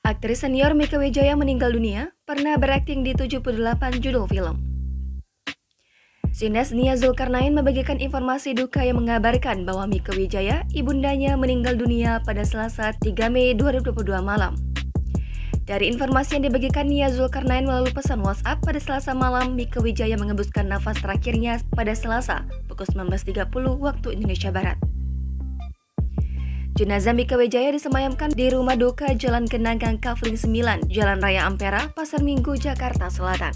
Aktris senior Mieke Wijaya meninggal dunia, pernah berakting di 78 judul film. Sines Nia Zulkarnain membagikan informasi duka yang mengabarkan bahwa Mieke Wijaya, ibundanya, meninggal dunia pada Selasa 3 Mei 2022 malam. Dari informasi yang dibagikan Nia Zulkarnain melalui pesan WhatsApp pada Selasa malam, Mieke Wijaya mengembuskan nafas terakhirnya pada Selasa pukul 19.30 waktu Indonesia Barat. Jenazah Mieke Wijaya disemayamkan di Rumah Duka Jalan Kenangan Kavling 9, Jalan Raya Ampera, Pasar Minggu, Jakarta Selatan.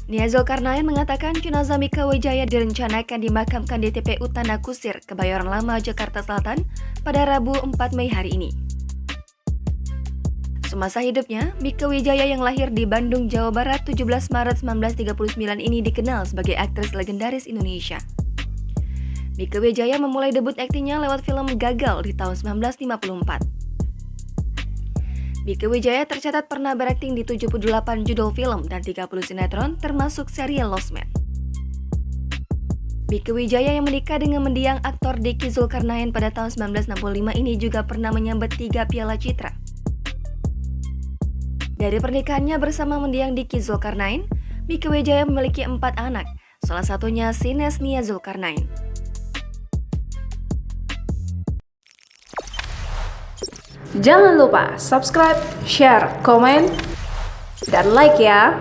Nia Zulkarnain mengatakan jenazah Mieke Wijaya direncanakan dimakamkan di TPU Tanah Kusir, Kebayoran Lama, Jakarta Selatan pada Rabu 4 Mei hari ini. Semasa hidupnya, Mieke Wijaya yang lahir di Bandung, Jawa Barat 17 Maret 1939 ini dikenal sebagai aktris legendaris Indonesia. Mieke Wijaya memulai debut aktingnya lewat film Gagal di tahun 1954. Mieke Wijaya tercatat pernah berakting di 78 judul film dan 30 sinetron termasuk serial Lost Man. Mieke Wijaya yang menikah dengan mendiang aktor Diki Zulkarnain pada tahun 1965 ini juga pernah menyabet 3 piala citra. Dari pernikahannya bersama mendiang Diki Zulkarnain, Mieke Wijaya memiliki 4 anak, salah satunya Sines Nia Zulkarnain. Jangan lupa subscribe, share, komen, dan like ya!